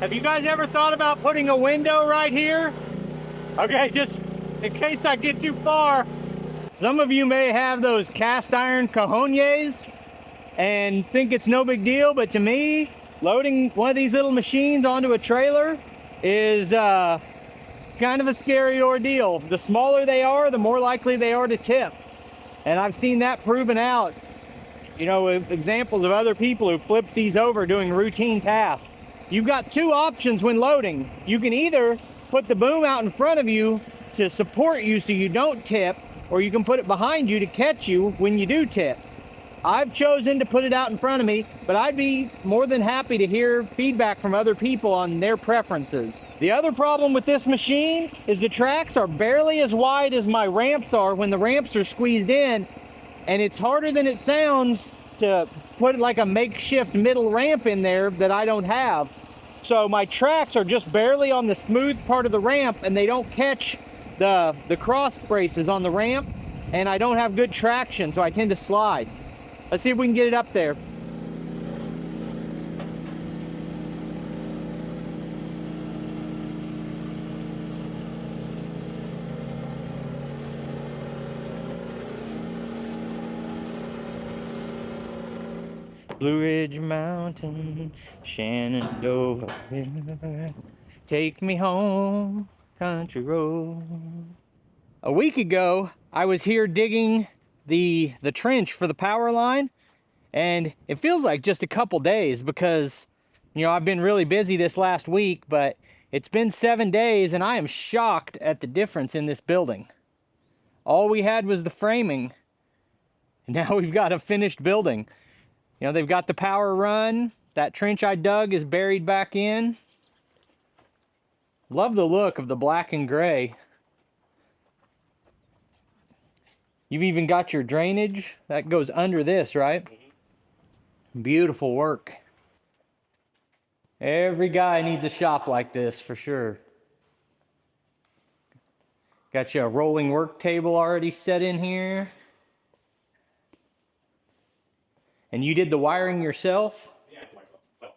Have you guys ever thought about putting a window right here? Okay, just in case I get too far. Some of you may have those cast iron cajones and think it's no big deal, but to me, loading one of these little machines onto a trailer is kind of a scary ordeal. The smaller they are, the more likely they are to tip. And I've seen that proven out, you know, with examples of other people who flipped these over doing routine tasks. You've got two options when loading. You can either put the boom out in front of you to support you so you don't tip, or you can put it behind you to catch you when you do tip. I've chosen to put it out in front of me, but I'd be more than happy to hear feedback from other people on their preferences. The other problem with this machine is the tracks are barely as wide as my ramps are when the ramps are squeezed in, and it's harder than it sounds to put like a makeshift middle ramp in there that I don't have. So my tracks are just barely on the smooth part of the ramp, and they don't catch the cross braces on the ramp, and I don't have good traction, so I tend to slide. Let's see if we can get it up there. Blue Ridge Mountain, Shenandoah River, take me home, country road. A week ago, I was here digging the trench for the power line, and it feels like just a couple days because, you know, I've been really busy this last week, but it's been 7 days and I am shocked at the difference in this building. All we had was the framing, and now we've got a finished building. You know, they've got the power run. That trench I dug is buried back in. Love the look of the black and gray. You've even got your drainage that goes under this, right? Mm-hmm. Beautiful work. Every guy needs a shop like this for sure. Got you a rolling work table already set in here. And you did the wiring yourself? Yeah, well,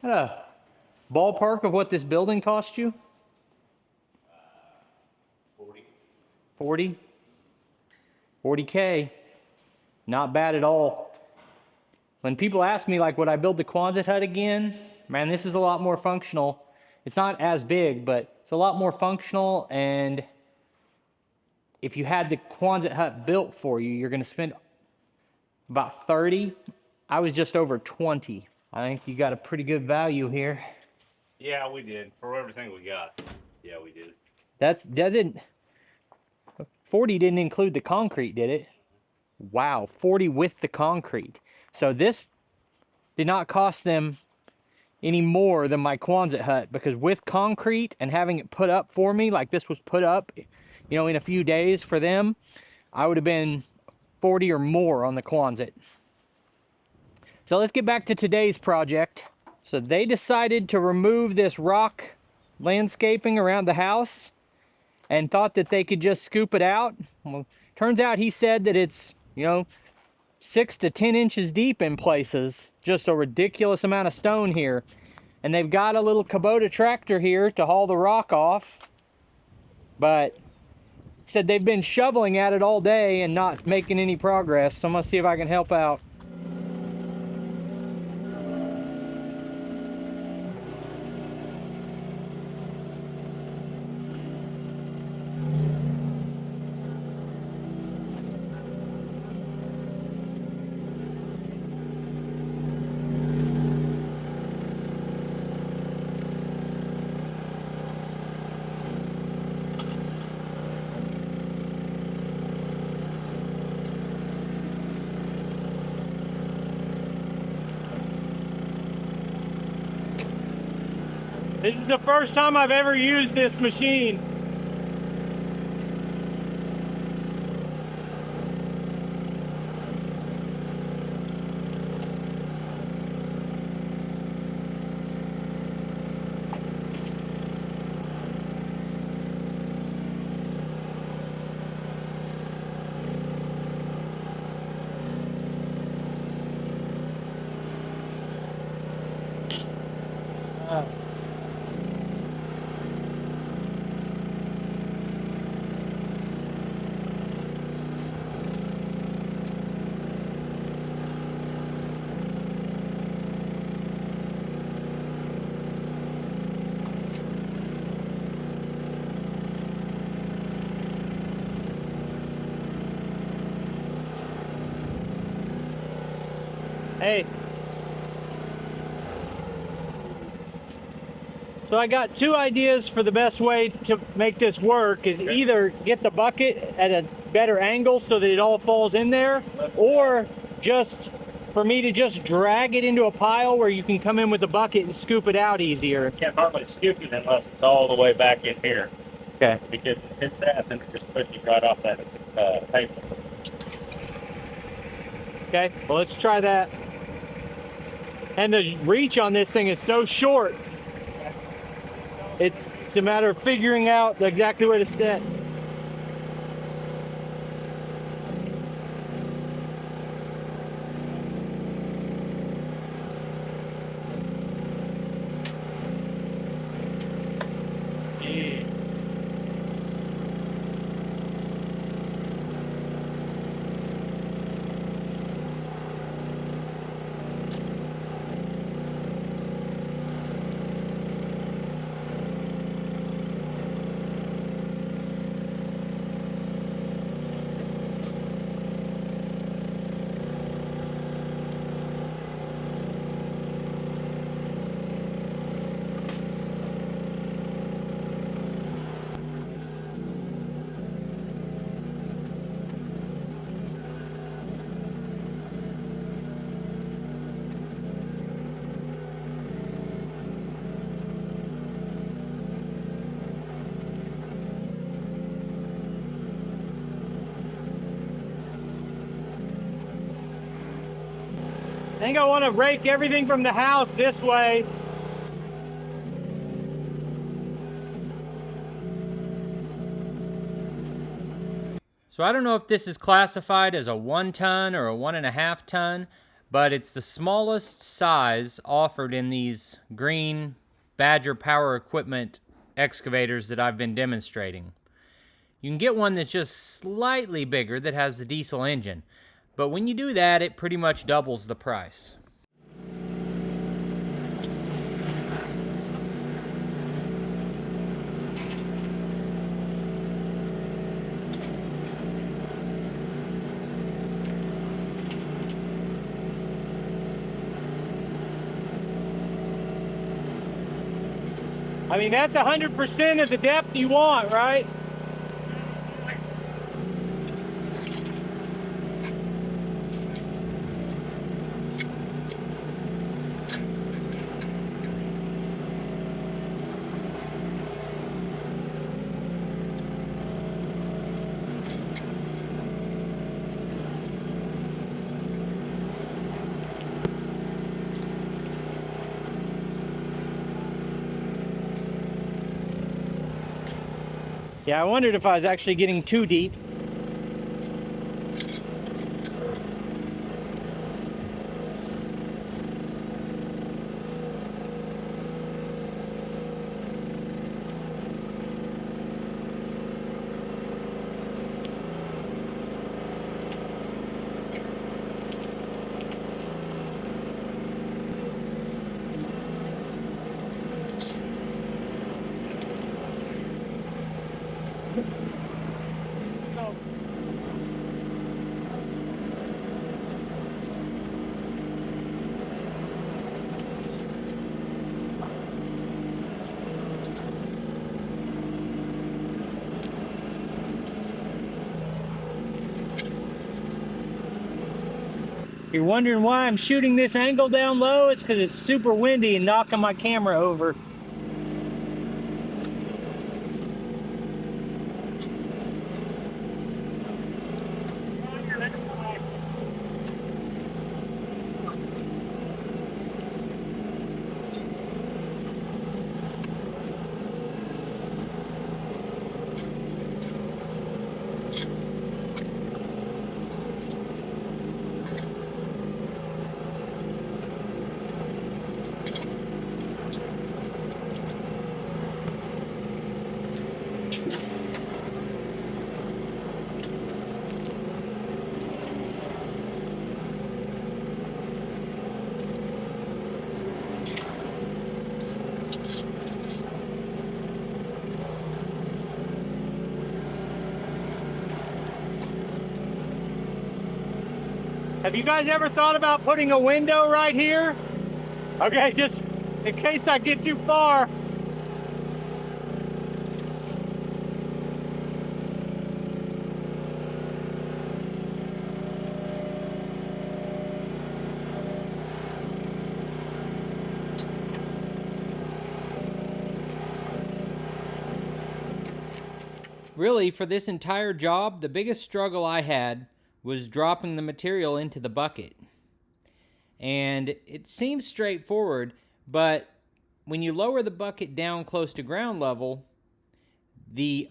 a ballpark of what this building cost you? 40? 40K. Not bad at all. When people ask me, like, would I build the Quonset hut again? Man, this is a lot more functional. It's not as big, but it's a lot more functional, and if you had the Quonset hut built for you, you're gonna spend about 30. I was just over 20. I think you got a pretty good value here. Yeah, we did. For everything we got. Yeah, we did. That didn't, 40 didn't include the concrete, did it? Wow, 40 with the concrete. So this did not cost them any more than my Quonset hut, because with concrete and having it put up for me, like this was put up, you know, in a few days for them, I would have been 40 or more on the Quonset. So let's get back to today's project. So they decided to remove this rock landscaping around the house and thought that they could just scoop it out. Well, turns out he said that it's, you know, 6 to 10 inches deep in places. Just a ridiculous amount of stone here. And they've got a little Kubota tractor here to haul the rock off. But he said they've been shoveling at it all day and not making any progress. So I'm gonna see if I can help out. This is the first time I've ever used this machine. Hey. So I got two ideas for the best way to make this work is either get the bucket at a better angle so that it all falls in there, or just for me to just drag it into a pile where you can come in with the bucket and scoop it out easier. You can't hardly scoop it unless it's all the way back in here. Okay. Because if it's that, then it just pushes right off that table. Okay, well let's try that. And the reach on this thing is so short. It's a matter of figuring out exactly where to set. I think I want to rake everything from the house this way. So I don't know if this is classified as a 1 ton or a 1.5 ton, but it's the smallest size offered in these green Badger Power Equipment excavators that I've been demonstrating. You can get one that's just slightly bigger that has the diesel engine, but when you do that, it pretty much doubles the price. I mean, that's 100% of the depth you want, right? Yeah, I wondered if I was actually getting too deep. You're wondering why I'm shooting this angle down low? It's because it's super windy and knocking my camera over. Have you guys ever thought about putting a window right here? Okay, just in case I get too far. Really, for this entire job, the biggest struggle I had was dropping the material into the bucket. And it seems straightforward, but when you lower the bucket down close to ground level, the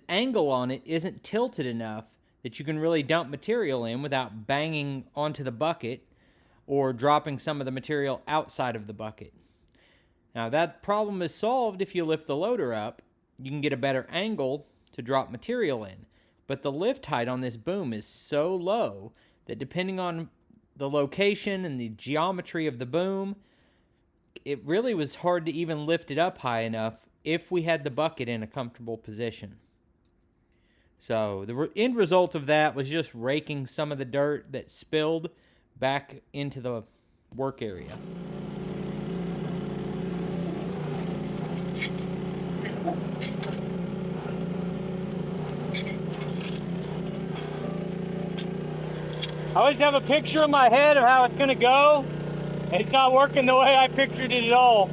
angle on it isn't tilted enough that you can really dump material in without banging onto the bucket or dropping some of the material outside of the bucket. Now, that problem is solved if you lift the loader up. You can get a better angle to drop material in. But the lift height on this boom is so low that depending on the location and the geometry of the boom, it really was hard to even lift it up high enough if we had the bucket in a comfortable position. So the end result of that was just raking some of the dirt that spilled back into the work area. I always have a picture in my head of how it's gonna go, and it's not working the way I pictured it at all.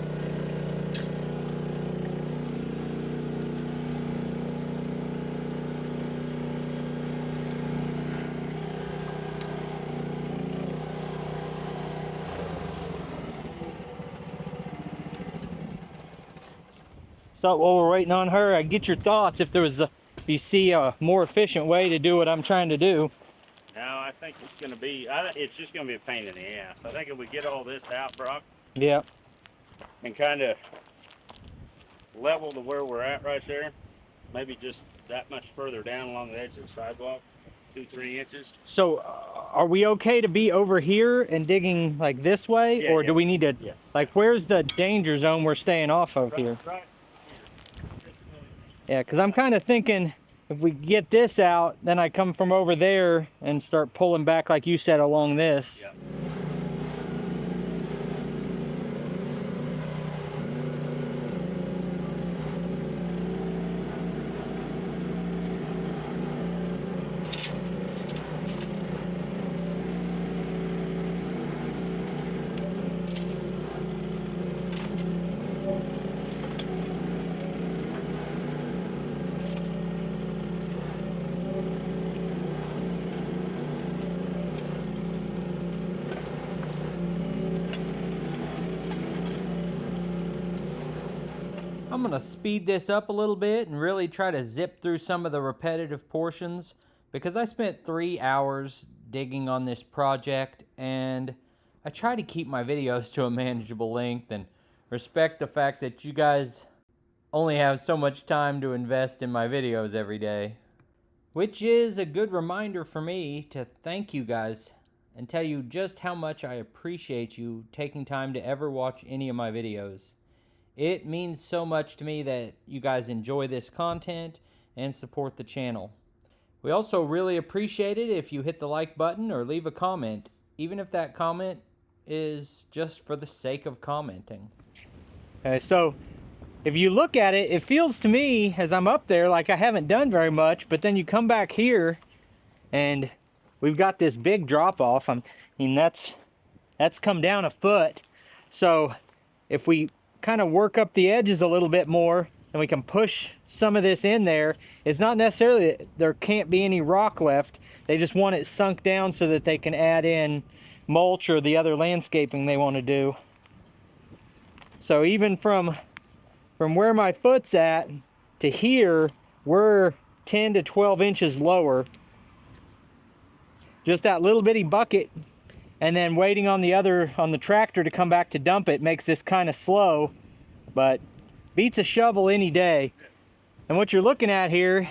So while we're waiting on her, get your thoughts if you see a more efficient way to do what I'm trying to do. No, I think it's going to be, it's just going to be a pain in the ass. I think if we get all this out, Brock, Yeah. and kind of level to where we're at right there, maybe just that much further down along the edge of the sidewalk, 2-3 inches. So are we okay to be over here and digging like this way, Yeah, or yeah. do we need to, like, where's the danger zone we're staying off of here? Right here. Yeah, because I'm kind of thinking if we get this out, then I come from over there and start pulling back, like you said, along this. Yeah. I'm going to speed this up a little bit and really try to zip through some of the repetitive portions because I spent 3 hours digging on this project and I try to keep my videos to a manageable length and respect the fact that you guys only have so much time to invest in my videos every day. Which is a good reminder for me to thank you guys and tell you just how much I appreciate you taking time to ever watch any of my videos. It means so much to me that you guys enjoy this content and support the channel. We also really appreciate it if you hit the like button or leave a comment, even if that comment is just for the sake of commenting. Okay, so if you look at it, it feels to me as I'm up there like I haven't done very much, but then you come back here and we've got this big drop off. I mean, that's come down a foot. So if we kind of work up the edges a little bit more and we can push some of this in there, it's not necessarily that there can't be any rock left. They just want it sunk down so that they can add in mulch or the other landscaping they want to do. So even from where my foot's at to here, we're 10 to 12 inches lower. Just that little bitty bucket, and then waiting on the tractor to come back to dump it makes this kind of slow, but beats a shovel any day. And what you're looking at here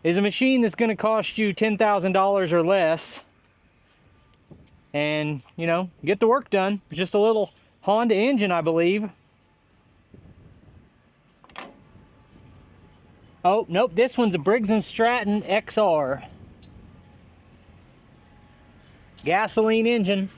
is a machine that's going to cost you $10,000 or less, and you know, get the work done. It's just a little Honda engine, I believe. Oh nope, this one's a Briggs & Stratton XR. gasoline engine.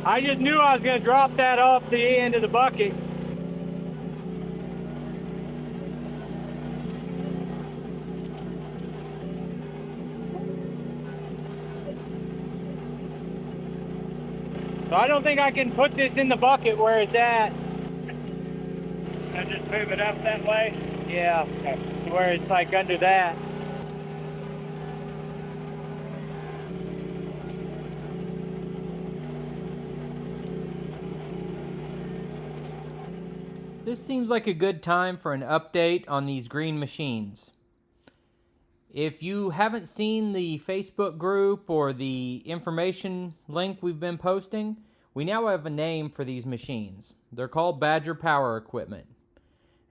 I just knew I was going to drop that off the end of the bucket. So I don't think I can put this in the bucket where it's at. I just move it up that way. Yeah, where it's like under that. This seems like a good time for an update on these green machines. If you haven't seen the Facebook group or the information link we've been posting, we now have a name for these machines. They're called Badger Power Equipment.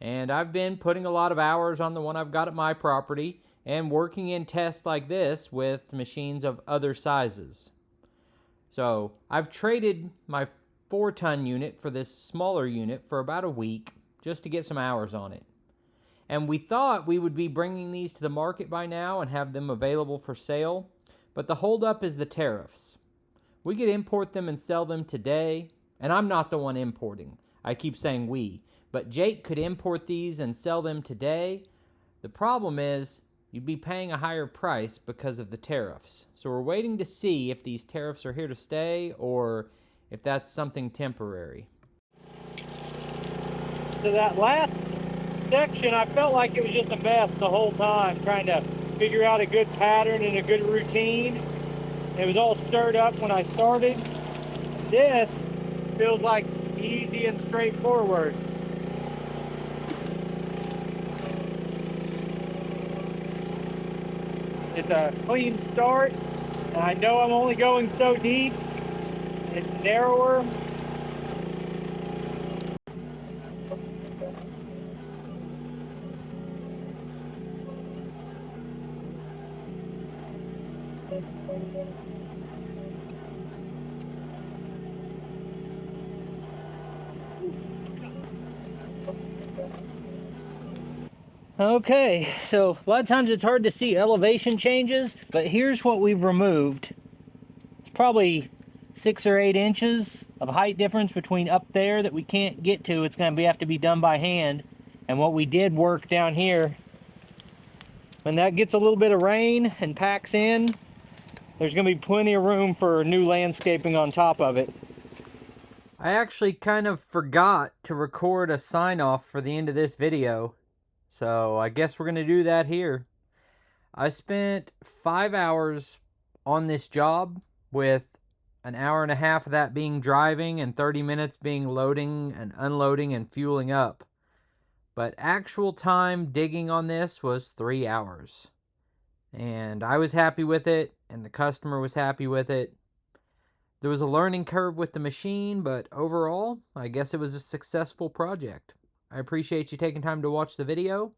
And I've been putting a lot of hours on the one I've got at my property and working in tests like this with machines of other sizes. So I've traded my 4-ton unit for this smaller unit for about a week just to get some hours on it. And we thought we would be bringing these to the market by now and have them available for sale, but the holdup is the tariffs. We could import them and sell them today, and I'm not the one importing. I keep saying we, but Jake could import these and sell them today. The problem is you'd be paying a higher price because of the tariffs. So we're waiting to see if these tariffs are here to stay or if that's something temporary. So that last section, I felt like it was just a mess the whole time, trying to figure out a good pattern and a good routine. It was all stirred up when I started. This feels like easy and straightforward. It's a clean start, and I know I'm only going so deep. It's narrower. Okay, so a lot of times it's hard to see elevation changes, but here's what we've removed. It's probably 6 or 8 inches of height difference between up there that we can't get to. It's going to have to be done by hand. And what we did work down here, when that gets a little bit of rain and packs in, there's going to be plenty of room for new landscaping on top of it. I actually kind of forgot to record a sign off for the end of this video, so I guess we're going to do that here. I spent 5 hours on this job, with an hour and a half of that being driving and 30 minutes being loading and unloading and fueling up. But actual time digging on this was 3 hours. And I was happy with it, and the customer was happy with it. There was a learning curve with the machine, but overall, I guess it was a successful project. I appreciate you taking time to watch the video.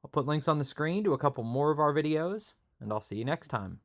I'll put links on the screen to a couple more of our videos, and I'll see you next time.